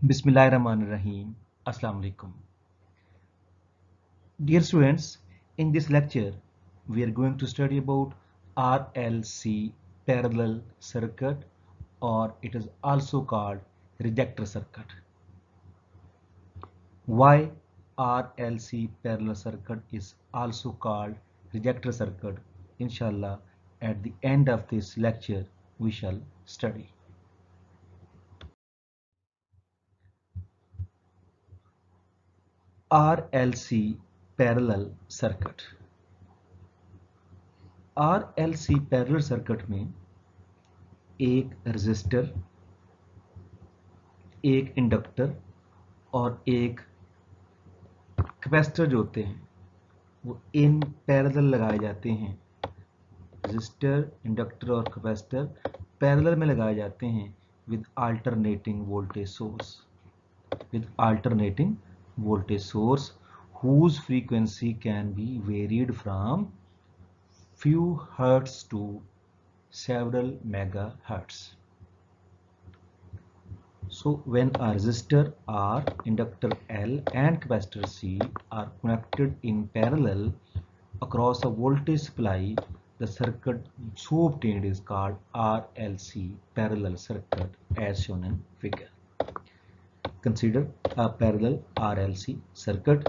Bismillahirrahmanirrahim. Assalamu alaikum. Dear students, in this lecture, we are going to study about RLC parallel circuit, or it is also called rejector circuit. Why RLC parallel circuit is also called rejector circuit? Inshallah, at the end of this lecture, we shall study. RLC parallel circuit. RLC parallel circuit में एक resistor, एक inductor और एक capacitor जो होते हैं वो in parallel लगाए जाते हैं। रेजिस्टर, इंडक्टर और कैपेसिटर पैरेलल में लगाए जाते हैं with alternating voltage source whose frequency can be varied from few hertz to several megahertz. So when a resistor R, inductor L and capacitor C are connected in parallel across a voltage supply, the circuit so obtained is called RLC parallel circuit as shown in figure. Consider a parallel RLC circuit.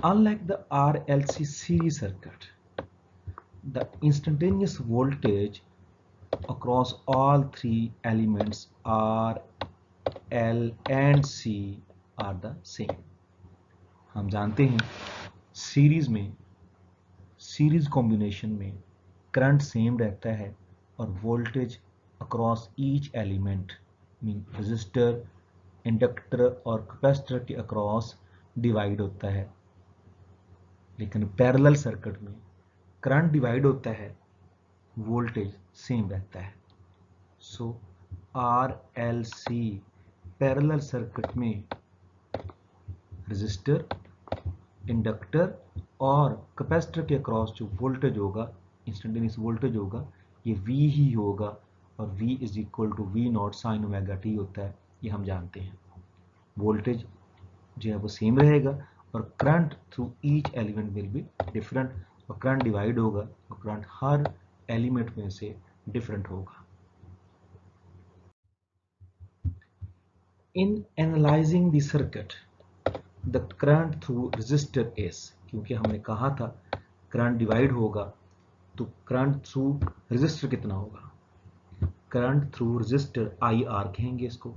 Unlike the RLC series circuit, the instantaneous voltage across all three elements R, L and C are the same. हम जानते हैं series combination में current same रहता है और voltage across each element mean resistor, inductor और capacitor के across divide होता है, लेकिन पैरेलल सर्किट में करंट डिवाइड होता है, वोल्टेज सेम रहता है। सो RLC पैरेलल सर्किट में रेजिस्टर, इंडक्टर और कैपेसिटर के अक्रॉस जो वोल्टेज होगा, इंस्टेंटेनियस वोल्टेज होगा, ये V ही होगा और V is equal to V naught sine omega t होता है। ये हम जानते हैं। वोल्टेज जो है वो सेम रहेगा और current through each element will be different, और करंट डिवाइड होगा और करंट हर एलिमेंट में से डिफरेंट होगा। In analyzing the circuit, the current through resistor is, क्योंकि हमने कहा था करंट डिवाइड होगा तो करंट थ्रू रेजिस्टर कितना होगा, करंट थ्रू रेजिस्टर IR कहेंगे इसको।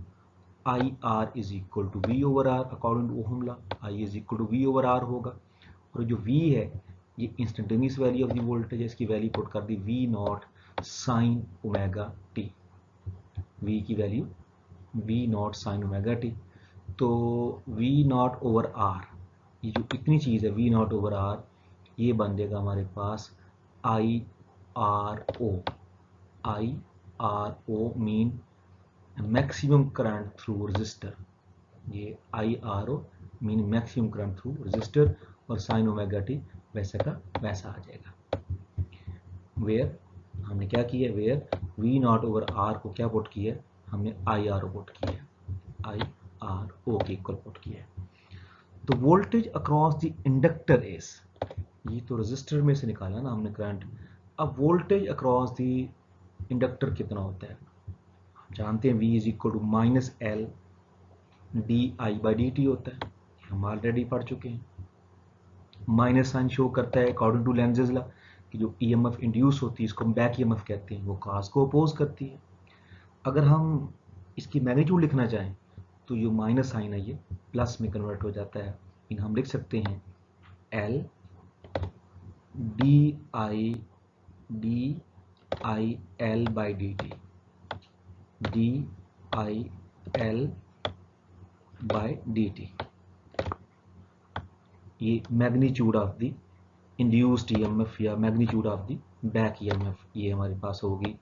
IR is equal to V over R according to Ohm law. I is equal to V over R होगा और जो V है ये instantaneous value of the voltage है, इसकी वैल्यू पुट कर दी V naught sine omega t. V की value V naught sine omega t, तो V नॉट ओवर R, ये जो इतनी चीज़ है V नॉट ओवर R, ये बन जाएगा हमारे पास IRO mean maximum current through resistor. ये IRO mean maximum current through resistor और साइन ओमेगा टी वैसे का वैसा आ जाएगा। वेयर हमने क्या किया, where V naught over R को क्या पुट किया, हमने IRO पुट किया, IRO के इक्वल पुट किया। तो voltage across the inductor is, ये तो रेजिस्टर में से निकाला ना हमने करंट। अब वोल्टेज अक्रॉस द इंडक्टर कितना होता है, हम जानते हैं V is equal to minus L di/dt होता है, हम ऑलरेडी पढ़ चुके हैं। माइनस साइन शो करता है अकॉर्डिंग टू लेंजेस लॉ कि जो EMF इंड्यूस होती है इसको हम बैक EMF कहते हैं, वो काज को अपोज करती है। अगर हम इसकी मैग्नीट्यूड लिखना चाहें तो जो माइनस साइन है ये प्लस में कन्वर्ट हो जाता है, इन हम लिख सकते हैं L di/dt di/dt, ये magnitude of the induced EMF या magnitude of the back EMF, ये हमारे पास होगी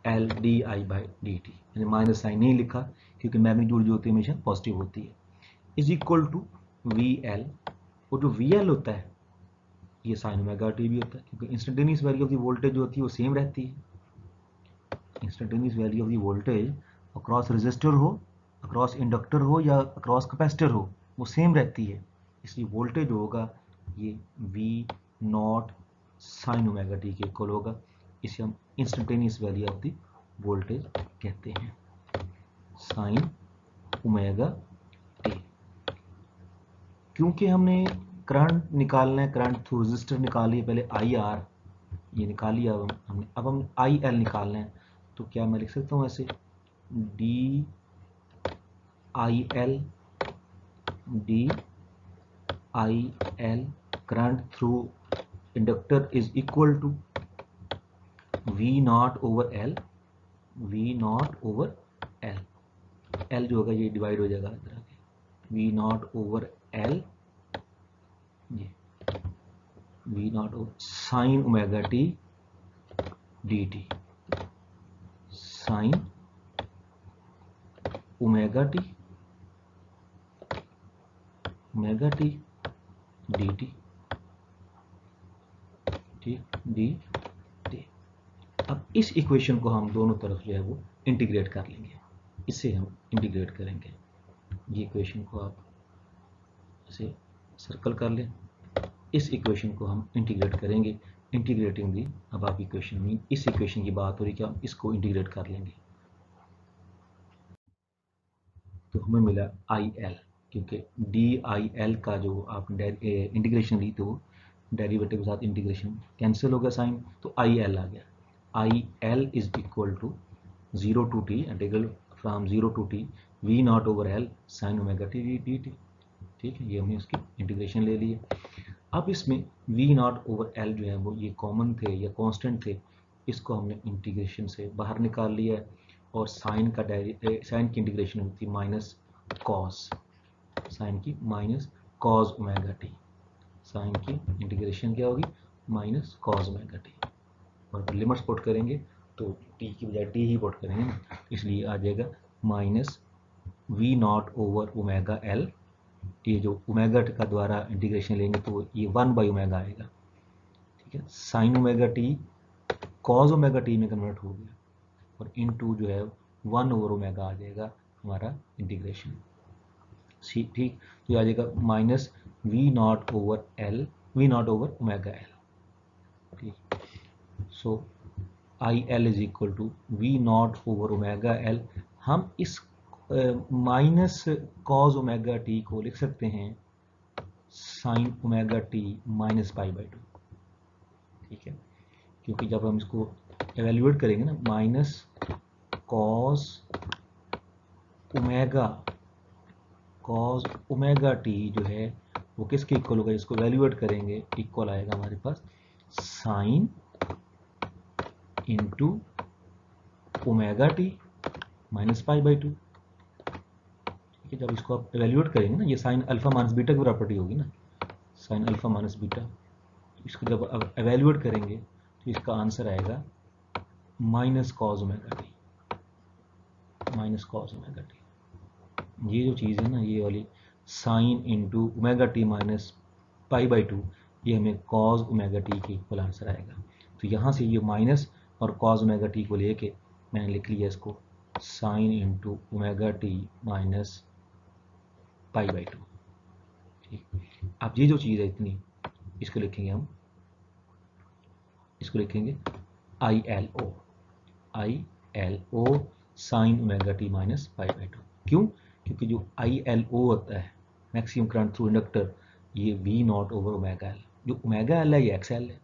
L di/dt। मैंने माइनस साइन नहीं लिखा क्योंकि मैग्नीट्यूड जो होती है हमेशा पॉजिटिव होती है, इज इक्वल टू VL, और जो VL होता है ये साइन ओमेगा टी भी होता है क्योंकि instantaneous value of the voltage जो होती है वो सेम रहती है। Instantaneous value of the voltage across resistor हो अक्रॉस इंडक्टर हो या अक्रॉस कैपेसिटर हो वो सेम रहती है, इसलिए वोल्टेज होगा ये V naught sine omega t के इक्वल होगा। इसे हम instantaneous value of the voltage कहते हैं, साइन ओमेगा टी। क्योंकि हमने करंट निकालना है, करंट थ्रू रेजिस्टर निकालिए, पहले आई आर ये निकाली, अब हम आई एल निकालना है, तो क्या मैं लिख सकता हूँ ऐसे D I L current through inductor is equal to V not over L, V not over L, L जो होगा ये डिवाइड हो जाएगा इधर आके, वी नॉट ओवर एल, ये V not over sine omega t D T, sine omega t D T, ठीक, D T. अब इस इक्वेशन को हम दोनों तरफ जो है वो इंटीग्रेट कर लेंगे, इससे हम इंटीग्रेट करेंगे। ये इक्वेशन को आप ऐसे सर्कल कर लें, इस इक्वेशन को हम इंटीग्रेट करेंगे, इंटीग्रेटिंग दी अब आप इक्वेशन में, इस इक्वेशन की बात हो रही कि हम इसको इंटीग्रेट कर लेंगे, तो हमें मिला आई एल, क्योंकि डी आई एल का जो आपने इंटीग्रेशन ली तो डेरिवेटिव के साथ इंटीग्रेशन कैंसिल हो गया साइन, तो आई एल आ गया। I L is equal to 0 to t integral from 0 to t V not over L sine omega t D T, ठीक है, ये हमने उसकी इंटीग्रेशन ले ली है। अब इसमें वी नॉट ओवर एल जो है वो ये कॉमन थे या कांस्टेंट थे, इसको हमने इंटीग्रेशन से बाहर निकाल लिया है, और साइन का साइन की इंटीग्रेशन होती है माइनस कॉस, साइन की minus cos omega t, sine की इंटीग्रेशन क्या होगी माइनस कॉस ओमेगा टी, और लिमिट्स पुट करेंगे तो टी की बजाय टी ही पुट करेंगे ना, इसलिए आ जाएगा minus V not over omega L, ये जो ओमेगा का द्वारा इंटीग्रेशन लेंगे तो ये 1 बाई ओमेगा आएगा, ठीक है, sign omega T cos omega t में कन्वर्ट हो गया, और इन टू जो है 1 ओवर ओमेगा आ जाएगा हमारा इंटीग्रेशन, ठीक, तो ये आ जाएगा minus V not over L, V not over omega L, ठीक, so I L is equal to V not over omega L. हम इस माइनस कॉस ओमेगा टी को लिख सकते हैं sign omega t minus pi by 2, ठीक है, क्योंकि जब हम इसको एवेल्युएट करेंगे ना, माइनस कॉस ओमेगा टी जो है वो किसके इक्वल होगा, इसको एवेल्युएट करेंगे इक्वल आएगा हमारे पास sine into omega t minus pi by 2, ठीक है, जब इसको आप एवेल्युएट करेंगे ना, ये साइन अल्फा माइनस बीटा की प्रॉपर्टी होगी ना, साइन अल्फा माइनस बीटा, इसको जब अब एवेल्युएट करेंगे तो इसका आंसर आएगा minus cos omega t, minus cos omega t, ये जो चीज़ है ना ये वाली sign into omega t minus pi by 2, ये हमें कॉस ओमेगा टी के इक्वल आंसर आएगा। तो यहाँ से ये माइनस और कॉस ओमेगा टी को लेके मैंने लिख लिया इसको sign into omega t minus pi by 2, ठीक। अब ये जो चीज़ है इतनी, इसको लिखेंगे हम, इसको लिखेंगे I L O sine omega t minus pi by 2, क्यों, क्योंकि जो आई एल ओ होता है मैक्सिमम करंट थ्रू इंडक्टर, ये V not over omega L, जो ओमेगा एल है ये एक्स एल है,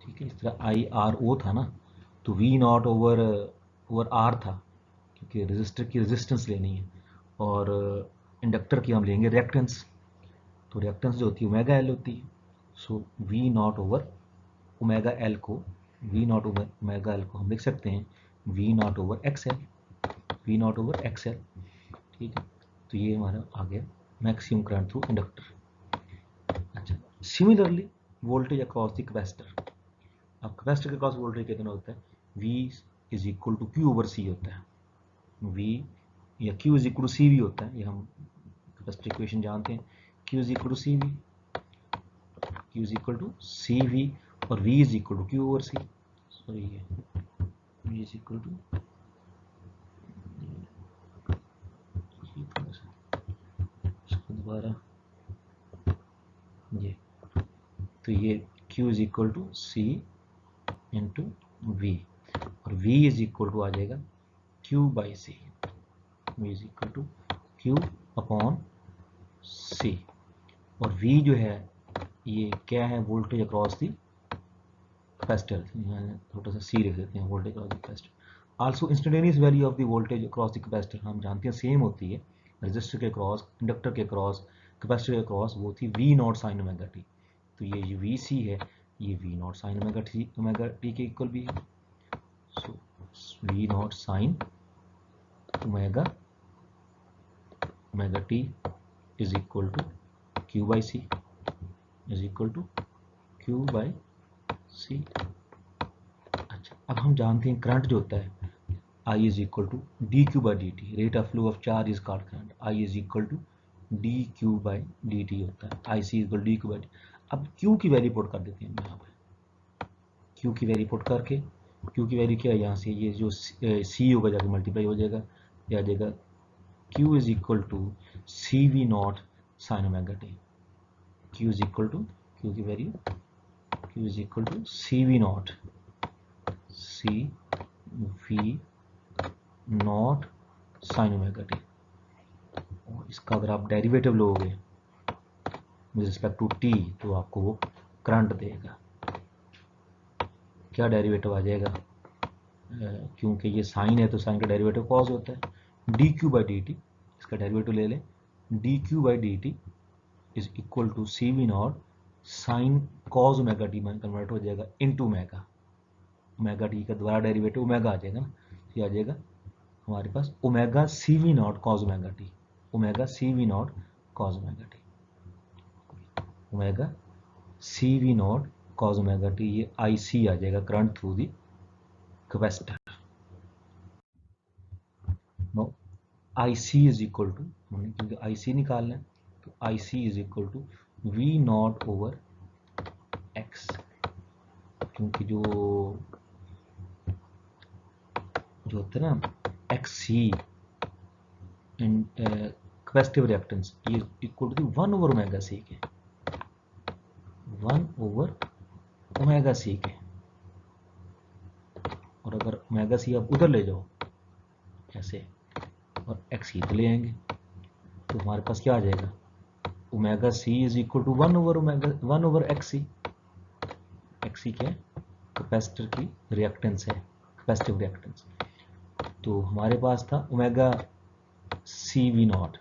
ठीक है, इस तरह आई आर ओ था ना, तो वी नॉट ओवर आर था, क्योंकि रेजिस्टर की रेजिस्टेंस लेनी है, और इंडक्टर की हम लेंगे रिएक्टेंस, तो रिएक्टेंस जो होती है ओमेगा एल होती है, so V not over omega L को, V not over omega L को हम लिख सकते हैं V not over X L, V not over X L, ठीक है, तो ये हमारा आ गया मैक्सिमम करंट थ्रू इंडक्टर। अच्छा, similarly voltage across the capacitor, अब कैपेसिटर के क्रॉस वोल्टेज कितना होता है, V is equal to Q over C होता है, V या Q is equal to C V होता है, ये हम कैपेसिटर इक्वेशन जानते हैं, Q is equal to C V, Q is equal to C V, और V is equal to Q over C, sorry ये V इज इक्वल टू दोबारा ये, तो ये Q is equal to C into V, और V is equal to आ जाएगा Q by C, V is equal to Q upon C, और V जो है ये क्या है, वोल्टेज अक्रॉस दी कैपेसिटर, थोड़ा सा C लिख देते हैं, voltage across the capacitor. Also instantaneous value of the voltage across the capacitor हम जानते हैं सेम होती है, रजिस्टर के क्रॉस, इंडक्टर के क्रॉस, कैपेसिटर के क्रॉस, वो थी V naught sine omega t. तो ये जो VC है ये V naught sine omega t के इक्वल भी है। So V naught sine omega t is equal to Q by C is equal to Q by C। अच्छा, अब हम जानते हैं करंट जो होता है I is equal to d q by d t, rate of flow of charge is called current, I is equal to d q by d t होता है, I C equal d q by d. अब Q की value put कर देते हैं यहाँ पे, Q की वैल्यू पुट करके, Q की वैल्यू क्या है यहाँ से, ये जो C होगा जाके मल्टीप्लाई हो जाएगा, ये आ जाएगा Q is equal to C V naught sine omega t, Q is equal to, Q की value Q is equal to C V naught sine omega t, और इसका अगर आप डेरिवेटिव लोगे विद रिस्पेक्ट टू टी तो आपको वो current देगा। क्या डेरिवेटिव आ जाएगा, क्योंकि ये साइन है तो साइन का डेरिवेटिव कॉस होता है, d q by d t, इसका डेरिवेटिव ले लें, d q by d t is equal to C V naught sine cos omega t में कन्वर्ट हो जाएगा इनटू ओमेगा, ओमेगा टी का दोबारा डेरिवेटिव ओमेगा आ जाएगा ना, ये आ जाएगा हमारे पास omega C V not cos omega t, omega C V not cos omega t, omega C V not cos omega t, ये आई सी आ जाएगा current through the capacitor. No I C is equal to, हमने क्योंकि I C निकालना है तो I C is equal to V not over X, क्योंकि जो होता है ना एक्स सी कैपेसिटिव रिएक्टेंस, ये इक्वल टू 1 ओवर ओमेगा सी के, 1 ओवर ओमेगा सी के, और अगर ओमेगा सी आप उधर ले जाओ ऐसे और एक्स इधर ले आएंगे तो हमारे पास क्या आ जाएगा, omega C is equal to 1 over X C, X C क्या है, कैपेसिटर की रिएक्टेंस है, कैपेसिटिव रिएक्टेंस। तो हमारे पास था ओमेगा सी वी नॉट,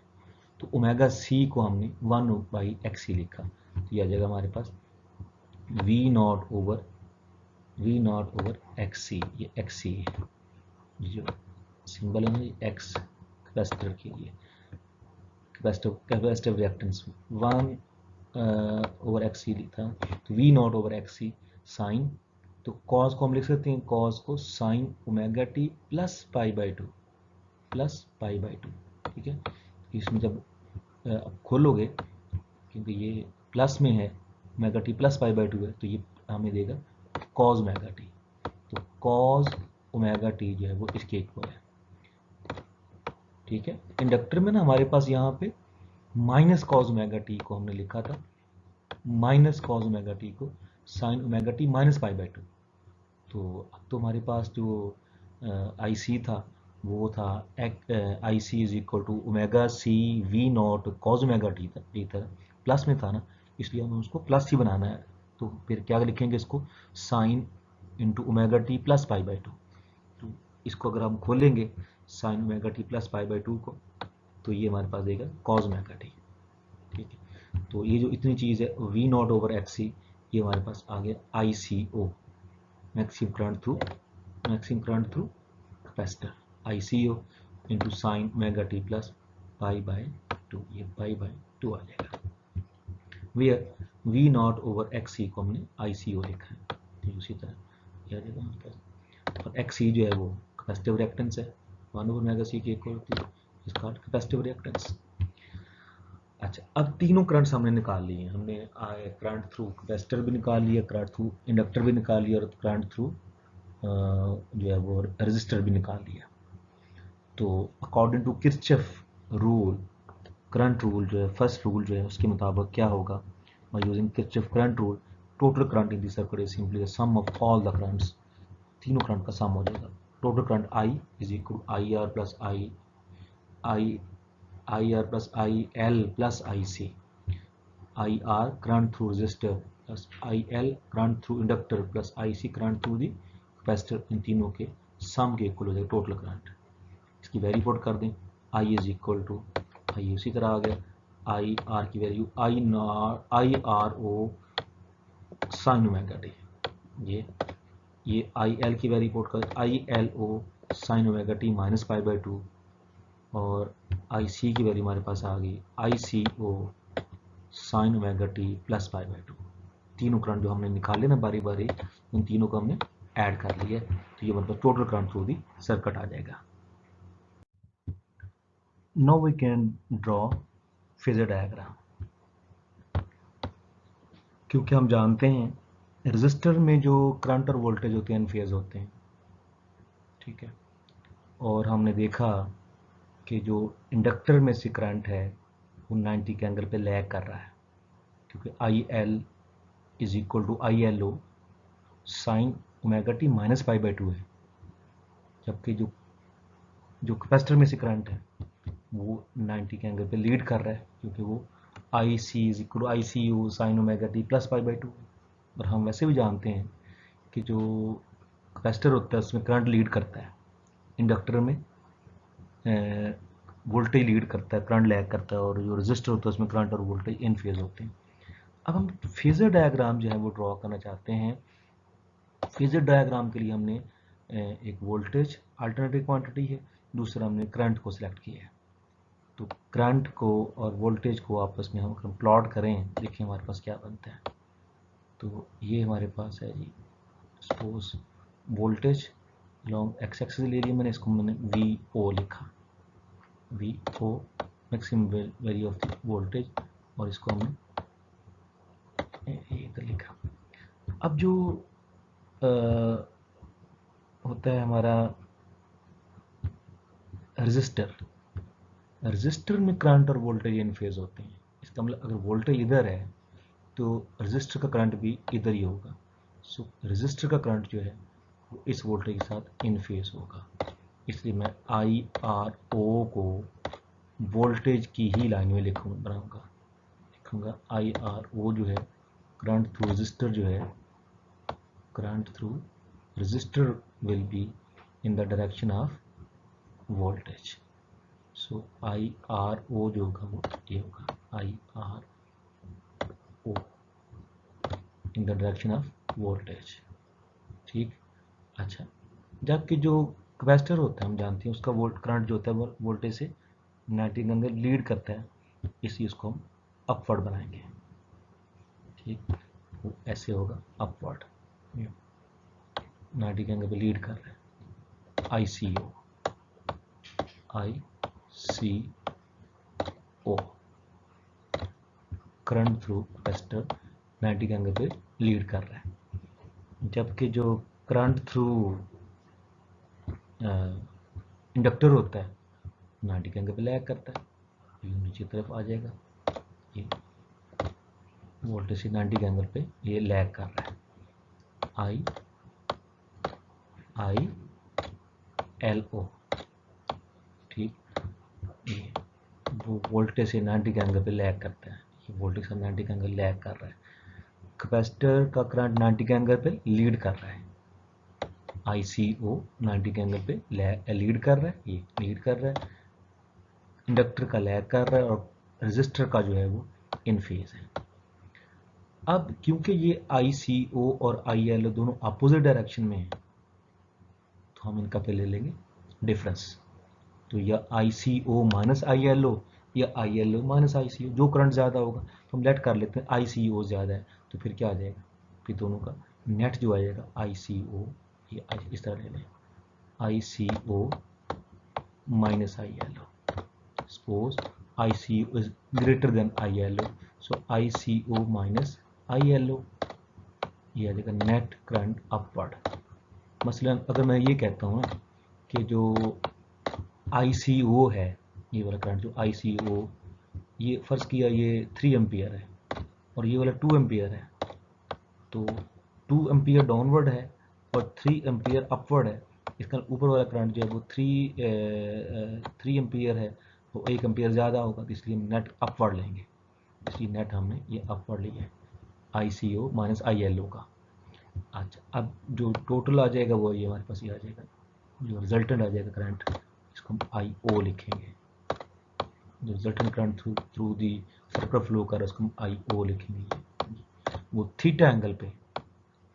तो ओमेगा सी को हमने 1 बाई एक्स सी लिखा, तो यह आ जाएगा हमारे पास we not over X C, ये एक्स सी है, जो सिंबल है ना एक्स कैपेसिटर के लिए, capacitive reactance 1 over X C लिखा, तो V not over X C sine, तो कॉस को हम लिख सकते हैं, कॉस को sine omega t plus pi by two, ठीक है। इसमें जब आप खोलोगे, क्योंकि ये प्लस में है, omega t plus pi by two है, तो ये हमें देगा कॉस ओमेगा टी, तो कॉस ओमेगा टी जो है वो इसके इक्वल है, ठीक है। इंडक्टर में ना हमारे पास यहाँ पे माइनस कॉस ओमेगा टी को हमने लिखा था, माइनस कॉस ओमेगा टी को sine omega t minus pi by to, तो अब तो हमारे पास जो आई सी था वो था I C is equal to omega C V not cos omega t था, प्लस में था ना, इसलिए हमें उसको प्लस ही बनाना है, तो फिर क्या लिखेंगे इसको, sign into omega t plus pi by to, तो इसको अगर हम खोलेंगे sign omega t plus pi by to को, तो ये हमारे पास देगा कॉस ओमेगा टी, ठीक है। तो ये जो इतनी चीज़ है V not over X C, ये हमारे पास आ गया I C O, maximum current through capacitor, I C O into sine omega t plus pi by two, ये पाई बाय टू आ जाएगा, V not over X C को हमने आई सी ओ लिखा है, तो उसी तरह यह देगा हमारे पास, और एक्स सी जो है वो कैपेसिटिव रिएक्टेंस है, 1 ओवर ओमेगा सी की इक्वल होती है, इसका कैपेसिटिव रिएक्टेंस। अच्छा, अब तीनों करंट्स हमने निकाल लिए हैं, हमने करंट थ्रू कैपेसिटर भी निकाल लिया, करंट थ्रू इंडक्टर भी निकाल लिया, और करंट थ्रू जो है वो रेजिस्टर भी निकाल लिया। तो according to Kirchhoff rule current rule जो है, फर्स्ट रूल जो है उसके मुताबिक क्या होगा, by using Kirchhoff current rule, total current in the circuit is simply the sum of all the currents, तीनों करंट का सम हो जाएगा। Total current I is equal I R plus I R plus I L plus I C, I R current through resistor plus I L current through inductor plus I C current through the capacitor, इन तीनों के sum के equal हो जाएगा total current. इसकी value put कर दें, I is equal to, I उसी तरह आ गया, आई आर की value I R O sine omega t, ये आई एल की वैल्यू पुट कर, I L O sine omega t minus pi by two, और आई सी की वैल्यू हमारे पास आ गई I C O sine omega t plus pi by two. तीनों करंट जो हमने निकाले ना बारी बारी, उन तीनों को हमने ऐड कर लिया, तो ये मतलब total current through the circuit आ जाएगा। Now we can draw phasor diagram. क्योंकि हम जानते हैं रेजिस्टर में जो करंट और वोल्टेज होते हैं इन फेज होते हैं, ठीक है, और हमने देखा कि जो इंडक्टर में से करंट है वो 90 के एंगल पे लैग कर रहा है, क्योंकि I L is equal to I L O sine omega t minus pi by two है, जबकि जो कैपेसिटर में से करंट है वो 90 के एंगल पे लीड कर रहा है, क्योंकि वो I C is equal to I C u sine omega t plus pi by two. और हम वैसे भी जानते हैं कि जो कैपेसिटर होता है उसमें करंट लीड करता है, इंडक्टर में वोल्टेज लीड करता है, करंट लैग करता है, और जो रेजिस्टर होता है उसमें करंट और वोल्टेज इन फेज होते हैं। अब हम फेजर डायग्राम जो है वो ड्रॉ करना चाहते हैं। फेजर डायग्राम के लिए हमने एक वोल्टेज अल्टरनेटिव क्वांटिटी है, दूसरा हमने करंट को सिलेक्ट किया है। तो करंट को और वोल्टेज को आपस में हम प्लॉट करें, देखिए हमारे पास क्या बनता है। तो ये हमारे पास है जी, suppose voltage long X axis ले लिया मैंने, इसको मैंने वी ओ लिखा, V O maximum value of the voltage, और इसको हमने इधर लिखा। अब जो होता है हमारा रजिस्टर में करंट और वोल्टेज इन फेज होते हैं। इसका मतलब अगर वोल्टेज इधर है तो रजिस्टर का करंट भी इधर ही होगा। सो रजिस्टर का करंट जो है वो इस वोल्टेज के साथ इन फेज होगा, इसलिए मैं आई आर ओ को वोल्टेज की ही लाइन में लिखूंगा आई आर ओ जो है करंट थ्रू रजिस्टर जो है, current through resistor will be in the direction of voltage. So I R O जो होगा वो ये होगा, I R O in the direction of voltage, ठीक। अच्छा, जबकि जो कैपेसिटर होता है हम जानते हैं उसका करंट जो होता है वो वोल्टेज से 90 के अंदर लीड करता है, इसलिए उसको हम अपवर्ड बनाएंगे, ठीक। वो ऐसे होगा अपवर्ड, 90 के अंदर पे लीड कर रहा है, I C O, I C O current through capacitor 90 के एंगल पे लीड कर रहा है। जबकि जो करंट थ्रू इंडक्टर होता है 90 के एंगल पे लैग करता है, ये नीचे तरफ आ जाएगा, ये वोल्टेज से 90 के एंगल पे ये लैग कर रहा है, आई एल ओ, ठीक। ये वो वोल्टेज से 90 के एंगल पे लैग करता है, ये वोल्टेज से 90 के एंगल लैग कर रहा है, कैपेसिटर का करंट 90 के एंगल पे लीड कर रहा है, आई सी ओ 90 के एंगल पे लीड कर रहा है, ये लीड कर रहा है, इंडक्टर का लैग कर रहा है, और रेजिस्टर का जो है वो इन फेज है। अब क्योंकि ये आई सी ओ और आई एल ओ दोनों अपोजिट डायरेक्शन में है, तो हम इनका पहले लेंगे डिफरेंस। तो या आई C O minus I L ओ या आई एल ओ माइनस आई सी ओ, जो करंट ज़्यादा होगा तो हम लेट कर लेते हैं आई सी ओ ज़्यादा है, तो फिर क्या आ जाएगा, फिर दोनों का नेट जो आएगा आई सी ओ, ये इस तरह ले लें, I C O minus I L O, suppose I C O is greater than I L O, so I C O minus I L O, ये आ जाएगा नेट करंट अपवर्ड। मसलन अगर मैं ये कहता हूँ ना कि जो आई सी ओ है, ये वाला करंट जो आई सी ओ ये फर्ज किया ये 3 एम्पियर है और ये वाला 2 एम्पियर है, तो 2 एम्पियर डाउनवर्ड है और 3 एम्पियर अपवर्ड है। इसका ऊपर वाला करंट जो है वो 3 एम्पियर है, तो 1 एम्पियर ज़्यादा होगा, तो इसलिए हम नेट अपवर्ड लेंगे। इसलिए नेट हमने ये अपवर्ड लिया है, ICO माइनस ILO का। अच्छा, अब जो टोटल आ जाएगा वो ये हमारे पास ये आ जाएगा, जो रिजल्टेंट आ जाएगा करंट, इसको हम IO लिखेंगे। जो resultant current through the circuit flow कर रहा है उसको हम IO लिखेंगे। वो थीटा एंगल पे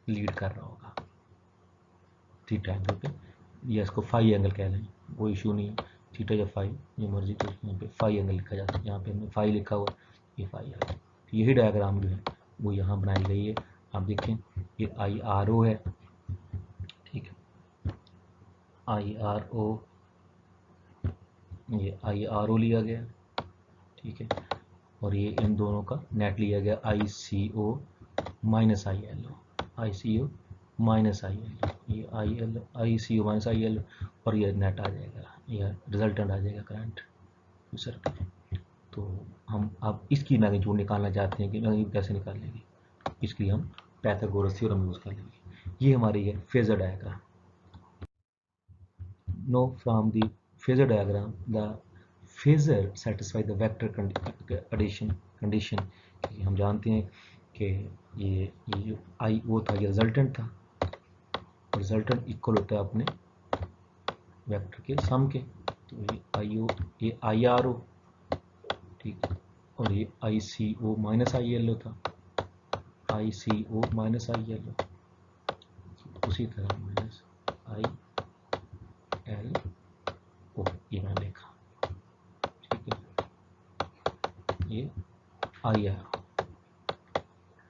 लीड कर रहा होगा, थीटा एंगल पे, या इसको फाई एंगल कह लें, कोई इशू नहीं, थीटा या फाई जो मर्जी, तो यहाँ पे फाई एंगल लिखा जाता है। यहाँ पे हमने फाई लिखा हुआ, ये फाई है। यही डायग्राम जो है वो यहाँ बनाई गई है। आप देखें ये IRO है, ठीक है, IRO, ये IRO लिया गया, ठीक है, और ये इन दोनों का नेट लिया गया ICO minus ILO, ICO minus ILO, ये ICO माइनस ILO, और ये नेट आ जाएगा, यह रिजल्टेंट आ जाएगा करंट सर्किट। तो हम अब इसकी मैग्नीट्यूड निकालना चाहते हैं कि मैग्नीट्यूड कैसे निकालेंगे, इसके लिए हम पाइथागोरस थ्योरम यूज़ कर लेंगे। ये हमारी है phasor diagram. Now from the phasor diagram the phasor satisfy the vector addition condition. हम जानते हैं कि ये जो IO था ये रिजल्टेंट था, रिजल्टेंट इक्वल होता है अपने वेक्टर के सम के, तो ये IO ये IRO, ठीक है, और ये ICO माइनस ILO था, ICO माइनस ILO, उसी तरह माइनस ILO, ये मैंने लिखा, ठीक है, ये IRO,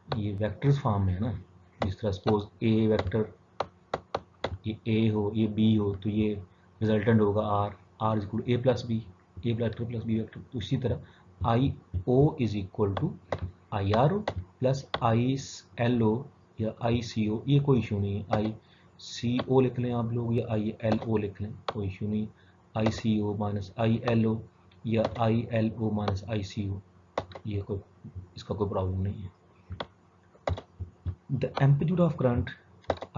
ये वेक्टर्स फॉर्म में है ना, जिस तरह सपोज A वेक्टर, ये A हो, ये B हो, तो ये रिजल्टेंट होगा R is equal to A plus B, A vector plus B vector. तो इसी तरह IO is equal to IRO plus ILO या ICO, ये कोई इशू नहीं है, ICO लिख लें आप लोग या ILO लिख लें, कोई इशू नहीं, ICO माइनस ILO या ILO माइनस ICO, ये कोई, इसका कोई प्रॉब्लम नहीं है। The amplitude of current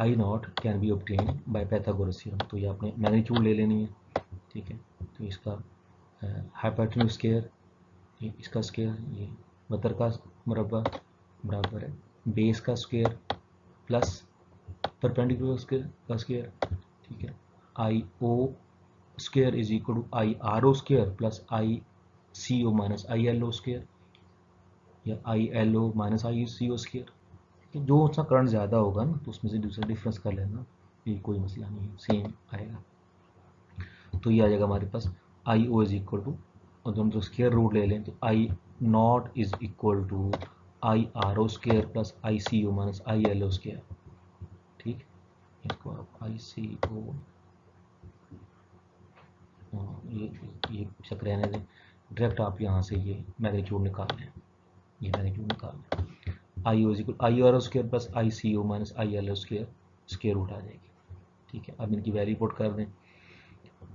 I0 can be obtain by Pythagoras theorem. तो ये आपने मैग्नीट्यूड ले लेनी है, ठीक है, तो इसका हाइपोटेन्यूज स्क्वायर, इसका स्क्वायर, ये बतर का मुरब्बा बराबर है बेस का स्क्वायर प्लस परपेंडिकुलर स्क्वायर का स्क्वायर, ठीक है, IO square is equal to IRO square plus ICO minus ILO square या ILO माइनस ICO स्क्वायर। जो सा करंट ज़्यादा होगा ना तो उसमें से दूसरा डिफरेंस कर लेना, ये कोई मसला नहीं है, सेम आएगा। तो ये आ जाएगा हमारे पास IO इज इक्वल टू, और हम जो स्क्वायर रूट ले लें तो I0 is equal to IRO square plus ICO minus ILO square, ठीक, इसको आप ICO, ये शक रहने दें, डायरेक्ट आप यहाँ से ये मैग्नीट्यूड निकाल लें, ये मैग्नीट्यूड निकाल लें, IO is equal IRO square plus ICO minus ILO square, square root आ जाएगी, ठीक है। अब इनकी वैल्यू पुट कर दें,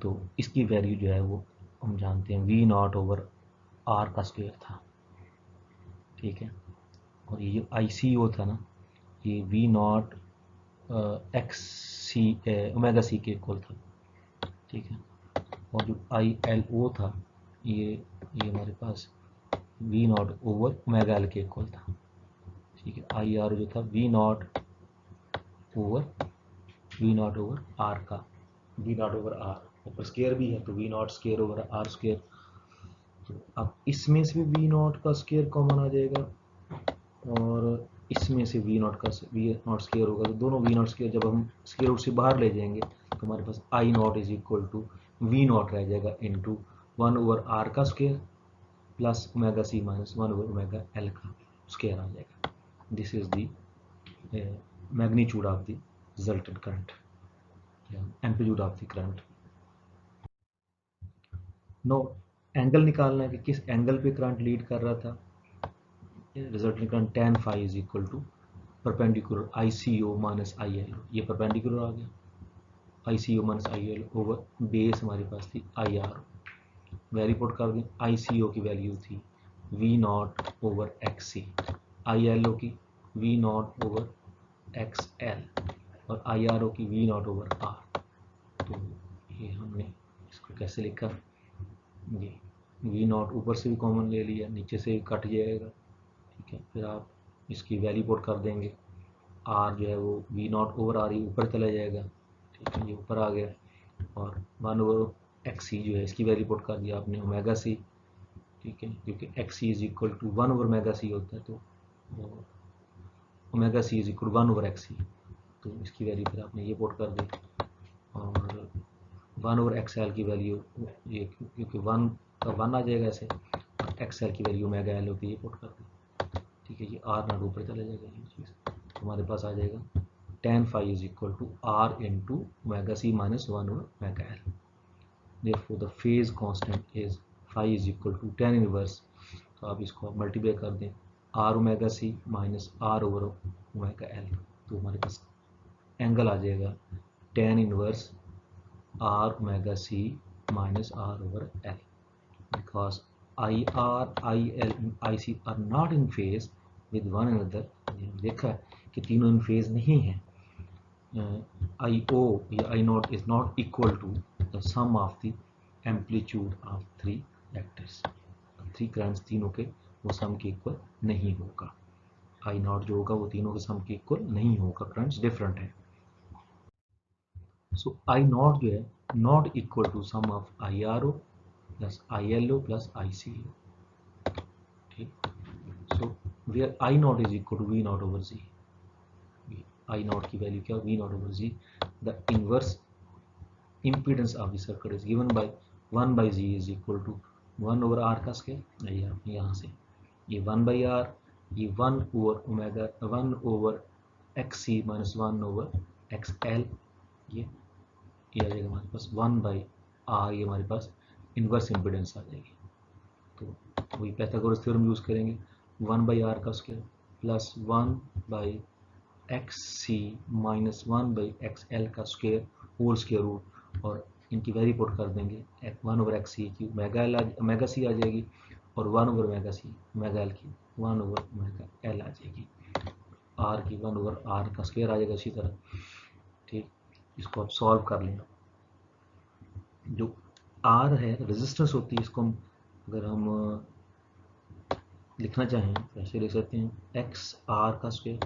तो इसकी वैल्यू जो है वो हम जानते हैं V0 ओवर R का स्क्वायर था, ठीक है, और ये जो ICO था ना ये V0 XC ओमेगा C के इक्वल था, ठीक है, और जो ILO था ये हमारे पास V0 ओवर ओमेगा L के इक्वल था, ठीक है। IR जो था V0 ओवर R का, V0 ओवर R, ऊपर स्क्वायर भी है तो V0 square over R square. तो अब इसमें से V0 का स्क्वायर कॉमन आ जाएगा और इसमें से V0 स्क्वायर होगा, तो दोनों V0 स्क्वायर जब हम स्क्वायर रूट से बाहर ले जाएंगे तो हमारे पास I0 is equal to V0 रह जाएगा इंटू 1 ओवर R का square plus omega C minus 1 over omega L का स्क्वायर आ जाएगा। This is the magnitude of the resultant current, amplitude of the current. Now angle निकालना है कि किस एंगल पे करंट लीड कर रहा था, resultant current tan phi is equal to perpendicular ICO minus ILO, ये परपेंडिकुलर आ गया, ICO minus ILO over base हमारे पास थी IR, वैल्यू पुट कर दी, ICO की वैल्यू थी V not over X C, I L O की V not over X L और आई आर ओ की वी नॉट ओवर आर। तो ये हमने इसको कैसे लिखा, ये वी नॉट ऊपर से भी कॉमन ले लिया, नीचे से भी कट जाएगा, ठीक है। फिर आप इसकी वैल्यू पुट कर देंगे, आर जो है वो वी नॉट ओवर आर ही ऊपर चला जाएगा, ठीक है, ये ऊपर आ गया। और 1 ओवर एक्स सी जो है इसकी वैल्यू पुट कर दिया आपने ओमेगा सी, ठीक है, क्योंकि X C is equal to 1 over omega C होता है, तो omega C is equal 1 over X C, तो इसकी वैल्यू फिर आपने ये पुट कर दी। और 1 ओवर एक्स एल की वैल्यू ये क्योंकि 1 का 1 आ जाएगा ऐसे, एक्स एल की वैल्यू ओमेगा एल होती है, ये पुट कर दी, ठीक है। ये आर नॉट ऊपर चला जाएगा, ये चीज़ हमारे पास आ जाएगा tan phi is equal to r into omega c minus 1 over omega l. Therefore the phase constant is phi is equal to tan inverse, तो आप इसको मल्टीप्लाई कर दें r omega c minus r over omega l, तो हमारे पास angle आ जाएगा tan inverse r omega c minus r over l, because IR, IL and IC are not in phase with one another। देखा कि तीनों इन phase नहीं है। IO या I naught is not equal to the sum of the amplitude of three vectors। Three currents तीनों के वो सम के इक्वल नहीं होगा, I naught जो होगा वो तीनों के सम के इक्वल नहीं होगा, करंट्स डिफरेंट है। सो I naught जो है not equal to sum of IRO plus ILO plus ICO, ठीक। So where I naught is equal to V naught over Z, I naught की वैल्यू क्या, V naught over Z, the inverse impedance of the circuit is given by 1 by Z is equal to 1 over R का square, यहाँ से ये 1 by R, ये 1 over omega 1 over x C minus 1 over X L, ये आ जाएगा हमारे पास 1 by R, ये हमारे पास इन्वर्स इम्पीडेंस आ जाएगी। तो वही पाइथागोरस थ्योरम यूज़ करेंगे, 1 by R का square plus 1 by X C minus 1 by X L का स्क्वायर होल स्क्वायर रूट, और इनकी वैल्यू पुट कर देंगे 1 ओवर एक्स सी की ओमेगा सी आ जाएगी, और 1 over omega C omega L की 1 ओवर ओमेगा एल आ जाएगी, आर की 1 ओवर आर का स्क्वायर आ जाएगा इसी तरह, ठीक। इसको आप सॉल्व कर लें। जो आर है रेजिस्टेंस होती है, इसको हम अगर हम लिखना चाहें तो ऐसे लिख सकते हैं एक्स आर का स्क्वायर,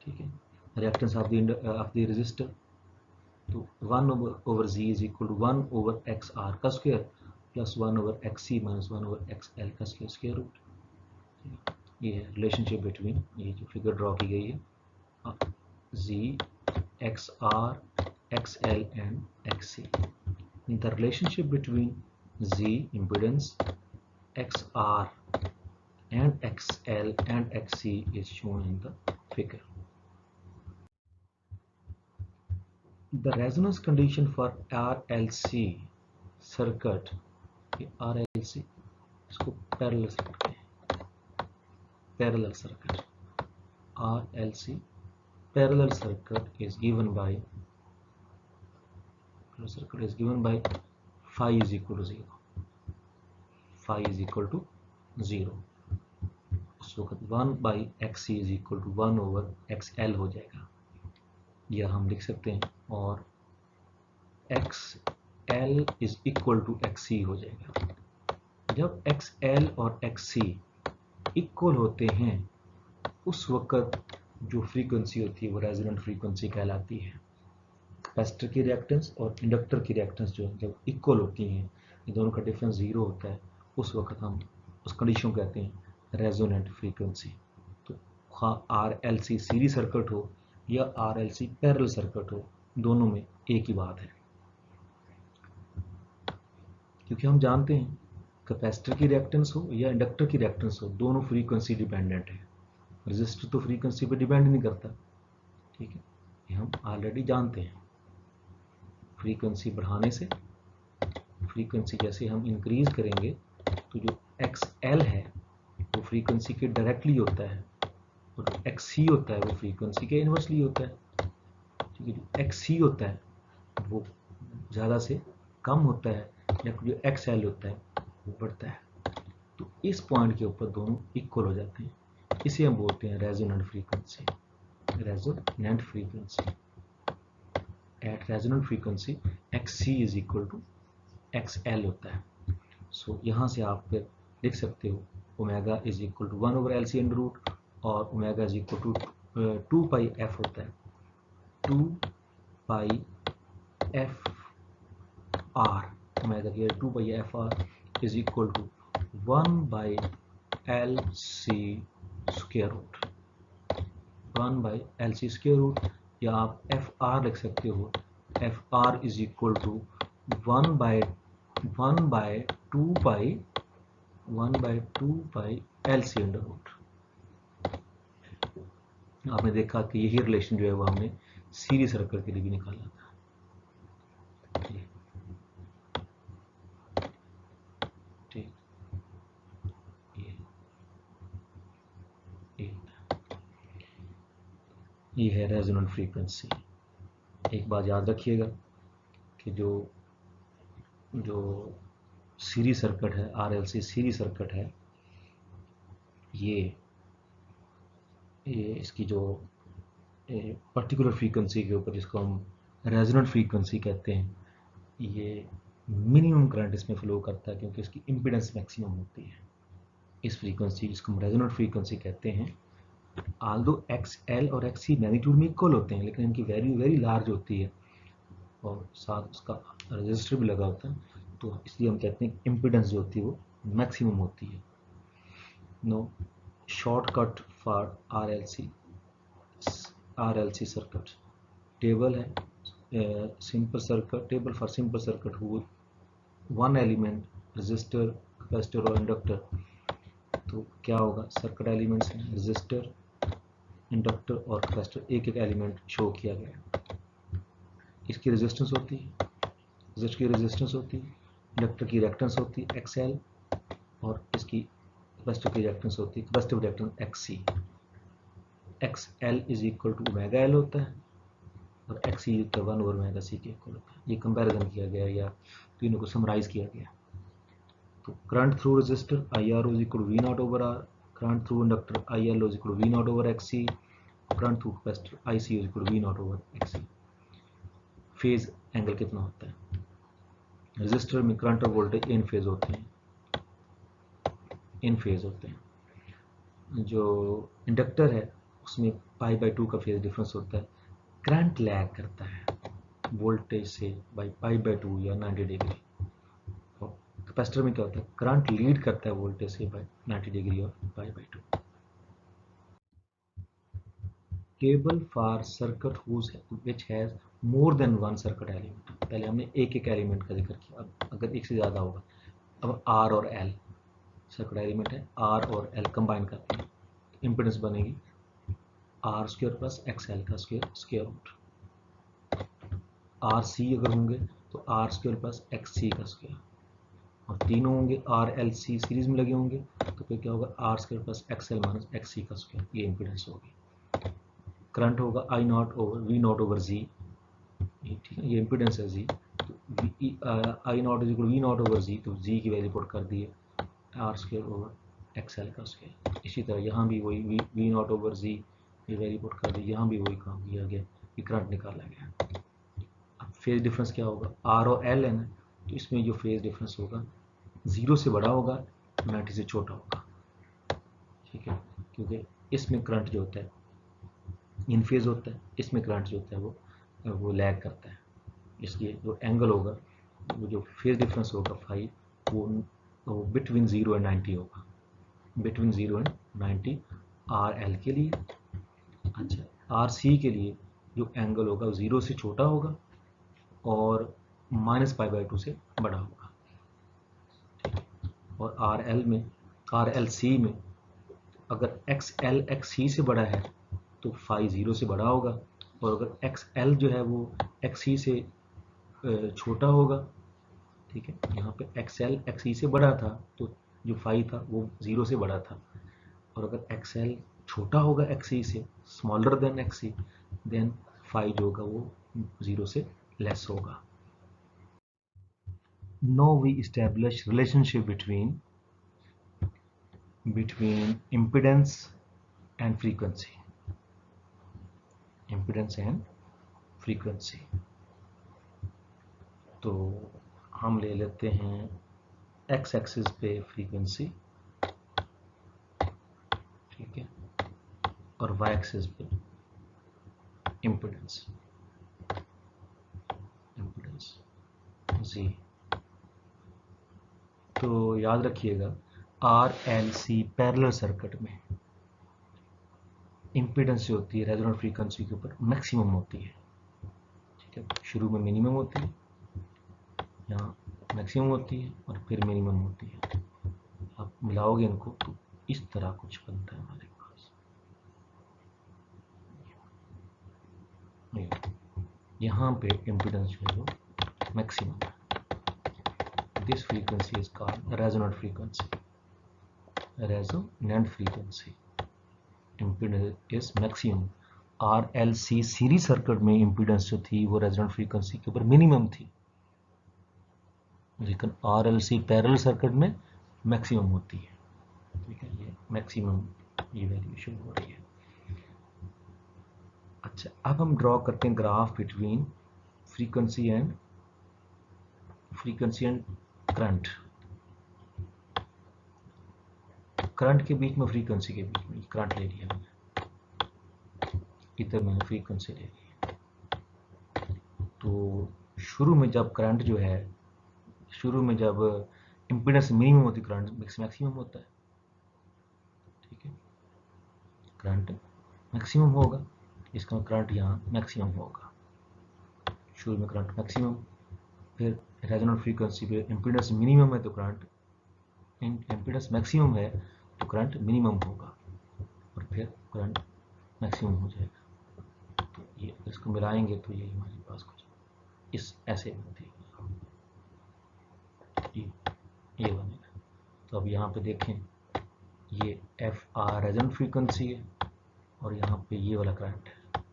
ठीक है, रिएक्टेंस ऑफ द रेजिस्टर, तो 1 over Z is equal to 1 over X R का square plus 1 over X C minus 1 over X L का स्क्वायर रूट। ये है रिलेशनशिप बिटवीन, ये जो फिगर ड्रॉ की गई है, Z X R X L and X C. The relationship between Z impedance X R and XL and XC is shown in the figure. The resonance condition for RLC circuit, RLC इसको parallel circuit, parallel circuit, RLC parallel circuit is given by phi is equal to 0, phi is equal to 0, उस वक्त 1 by XC is equal to 1 over XL हो जाएगा, यह हम लिख सकते हैं, और XL is equal to XC हो जाएगा। जब XL और XC इक्वल होते हैं उस वक्त जो फ्रीक्वेंसी होती है वो रेजोनेंट फ्रीक्वेंसी कहलाती है। कैपेसिटर की रिएक्टेंस और इंडक्टर की रिएक्टेंस जो जब इक्वल होती हैं, ये दोनों का डिफरेंस 0 होता है, उस वक्त हम उस कंडीशन को कहते हैं रेजोनेंट फ्रीक्वेंसी। तो RLC सीरीज सर्किट हो या RLC पैरेलल सर्किट हो, दोनों में एक ही बात है, क्योंकि हम जानते हैं कैपेसिटर की रिएक्टेंस हो या इंडक्टर की रिएक्टेंस हो, दोनों फ्रीक्वेंसी डिपेंडेंट है। रेजिस्टर तो फ्रीक्वेंसी पे डिपेंड नहीं करता, ठीक है, ये हम ऑलरेडी जानते हैं। फ्रीक्वेंसी बढ़ाने से, फ्रीक्वेंसी जैसे हम इंक्रीज करेंगे तो जो XL है वो फ्रीक्वेंसी के डायरेक्टली होता है, और XC होता है वो फ्रीक्वेंसी के इनवर्सली होता है, ठीक है। जो XC होता है वो ज़्यादा से कम होता है, या जो XL होता है वो बढ़ता है। तो इस पॉइंट के ऊपर दोनों इक्वल हो जाते हैं, इसे हम बोलते हैं resonant frequency. Resonant frequency at resonant frequency XC is equal to XL होता है। सो यहाँ से आप फिर लिख सकते हो omega is equal to 1/LC under root, और omega is equal to 2 pi f होता है, 2 पाई f r, ओमेगा की 2 pi f r is equal to 1/LC square root, 1/LC square root, या आप FR लिख सकते हो, FR is equal to 1/2 pi LC under root. आपने देखा कि यही रिलेशन जो है वो हमने सीरीज सर्कल के लिए भी निकाला था। ठीक, ये है रेजोनेंट फ्रीक्वेंसी। एक बात याद रखिएगा कि जो सीरीज सर्किट है, RLC सीरीज सर्किट है, ये इसकी जो पर्टिकुलर फ्रीक्वेंसी के ऊपर, जिसको हम रेजोनेंट फ्रीक्वेंसी कहते हैं, ये मिनिमम करंट इसमें फ्लो करता है क्योंकि इसकी इम्पीडेंस मैक्सिमम होती है। इस फ्रीक्वेंसी जिसको हम रेजोनेंट फ्रीक्वेंसी कहते हैं, आल्दो XL और XC मैग्नीट्यूड में इक्वल होते हैं, लेकिन इनकी वैल्यू वेरी लार्ज होती है और साथ उसका रजिस्टर भी लगा होता है, तो इसलिए हम कहते हैं इम्पीडेंस जो होती है वो मैक्सिमम होती है। No shortcut for RLC circuit table है, simple circuit, table for simple circuit हुड, वन एलिमेंट रजिस्टर, कैपेसिटर और इंडक्टर। तो क्या होगा, सर्किट एलिमेंट्स हैं रजिस्टर, इंडक्टर और कैपेसिटर, एक एक एलिमेंट शो किया गया। इसकी रेजिस्टेंस होती है, रजिस्टर की रेजिस्टेंस होती है, इंडक्टर की रिएक्टेंस होती है XL, और इसकी कैपेसिटर की रिएक्टेंस होती है, capacitive reactance XC। XL is equal to omega L होता है और XC इज इक्वल 1/ओमेगा C के इक्वल होता है। ये कंपैरिजन किया गया या तीनों को समराइज किया गया। तो current through resistor IR is equal to V0 over R, current through inductor IL is equal to V0 over XC, current through capacitor IC is equal to V0 over XC। Phase angle कितना होता है, resistor में current और voltage इन phase होते हैं, इन phase होते हैं। जो इंडक्टर है उसमें π/2 का फेज डिफरेंस होता है, करंट लैग करता है वोल्टेज से बाई π/2 या 90 डिग्री। और कैपेसिटर में क्या होता है, करंट लीड करता है वोल्टेज से बाई 90 डिग्री और π/2। Table for circuit which has more than one circuit element. पहले हमने एक एक एलिमेंट का जिक्र किया, अब अगर एक से ज़्यादा होगा, अब R और L सर्किट एलिमेंट है, R और L कंबाइन करते हैं, इम्पीडेंस बनेगी R² प्लस XL का स्क्वायर रूट। RC अगर होंगे तो R² प्लस XC का स्क्वायर, और तीनों होंगे RLC सीरीज में लगे होंगे, तो फिर क्या होगा, R² plus XL minus XC का स्क्वायर, ये इम्पीडेंस होगी। करंट होगा I0 over V0 over Z, ठीक है, ये इम्पीडेंस है Z, तो I0 is equal V0 over Z, तो Z की वैल्यू पुट कर दिए R² ओवर XL का स्क्वायर। इसी तरह यहाँ भी वही V0 ओवर Z, ये वैल्यू पुट कर दी, यहाँ भी वही काम किया गया, ये करंट निकाला गया। अब फेज डिफरेंस क्या होगा, R और L है ना, तो इसमें जो फेज डिफरेंस होगा 0 से बड़ा होगा, 90 से छोटा होगा, ठीक है, क्योंकि इसमें करंट जो होता है इन फेज होता है, इसमें करंट जो होता है वो लैग करता है, इसलिए जो एंगल होगा, वो जो फेज डिफरेंस होगा फाई, वो बिटवीन 0 एंड 90 होगा, बिटवीन 0 एंड 90 RL के लिए। अच्छा, RC के लिए जो एंगल होगा 0 से छोटा होगा और -π/2 से बड़ा होगा, ठीक है। और RLC में अगर XL XC से बड़ा है तो फाई 0 से बड़ा होगा, और अगर XL जो है वो XC से छोटा होगा, ठीक है, यहाँ पे XL XC से बड़ा था तो जो फाई था वो 0 से बड़ा था, और अगर XL छोटा होगा XC से, smaller than XC, then phi जो होगा वो 0 से लेस होगा। Now we establish relationship between between impedance and frequency. impedance and frequency. तो हम ले लेते हैं x एक्सिस पे फ्रीक्वेंसी, ठीक है, और y एक्सिस पे impedance Z. तो याद रखिएगा RLC पैरेलल सर्किट में इम्पीडेंस जो होती है रेजोनेंट फ्रीक्वेंसी के ऊपर मैक्सिमम होती है, ठीक है। शुरू में मिनिमम होती है, यहाँ मैक्सिमम होती है और फिर मिनिमम होती है। आप मिलाओगे इनको तो इस तरह कुछ बनता है हमारे पास। यहाँ पे इम्पीडेंस जो है वो मैक्सिमम है। This frequency is called resonant frequency. Resonant frequency impedance is maximum. RLC series circuit में इम्पीडेंस जो थी वो रेजोनेंट फ्रीक्वेंसी के ऊपर मिनिमम थी, लेकिन RLC पैरेलल सर्किट में मैक्सिमम होती है, ठीक है। ये मैक्सिमम ये वैल्यूएशन हो रही है। अच्छा, अब हम ड्रॉ करते हैं graph between frequency and current. Current के बीच में फ्रीक्वेंसी के बीच में करंट ले लिया मैंने, इधर मैंने फ्रीक्वेंसी ले ली। तो शुरू में जब करंट जो है, शुरू में जब इम्पीडेंस मिनिमम होती है करंट मैक्सिमम होता है, ठीक है। करंट मैक्सिमम होगा, इसका करंट यहाँ मैक्सिमम होगा। शुरू में करंट मैक्सिमम, फिर रेजोनेंट फ्रीक्वेंसी पे इम्पीडेंस मिनिमम है तो करंट, इम्पीडेंस मैक्सिमम है तो करंट मिनिमम होगा, और फिर करंट मैक्सिमम हो जाएगा। तो ये इसको मिलाएंगे तो ये हमारे पास कुछ इस ऐसे बनती है, ये बनेगा। तो अब यहाँ पे देखें, ये FR रेजोनेंट फ्रीक्वेंसी है और यहाँ पे ये वाला करंट है,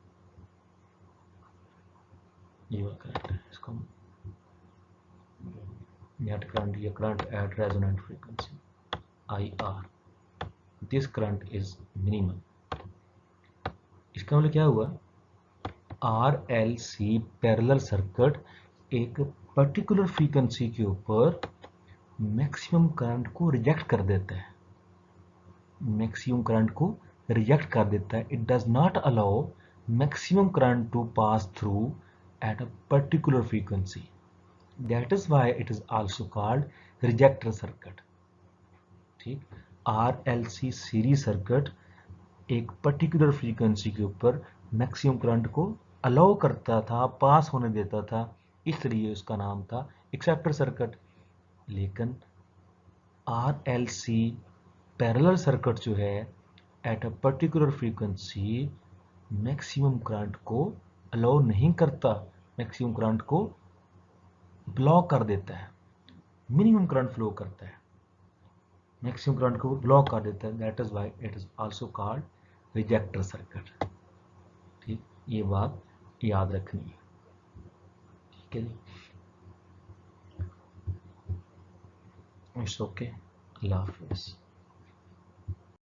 ये वाला करंट है, इसको नेट करंट या current eight resonant frequency IR। This current is minimum. इसका मतलब क्या हुआ, RLC पैरेलल सर्किट एक पर्टिकुलर फ्रीक्वेंसी के ऊपर मैक्सिमम करंट को रिजेक्ट कर देता है, मैक्सिमम करंट को रिजेक्ट कर देता है। It does not allow maximum current to pass through at a particular frequency. That is why it is also called rejector circuit, ठीक। RLC सीरीज सर्किट एक पर्टिकुलर फ्रीक्वेंसी के ऊपर मैक्सिमम करंट को allow करता था, पास होने देता था, इसलिए उसका नाम था एक्सेप्टर सर्किट। लेकिन RLC पैरेलल सर्किट जो है eight a particular frequency maximum current को अलाउ नहीं करता, मैक्सिमम करंट को ब्लॉक कर देता है, मिनिमम करंट फ्लो करता है, मैक्सिमम करंट को ब्लॉक कर देता है। That is why it is also called rejector circuit, ठीक। ये बात याद रखनी है, ठीक है जी। इट्स ओके, अल्लाह हाफिज़।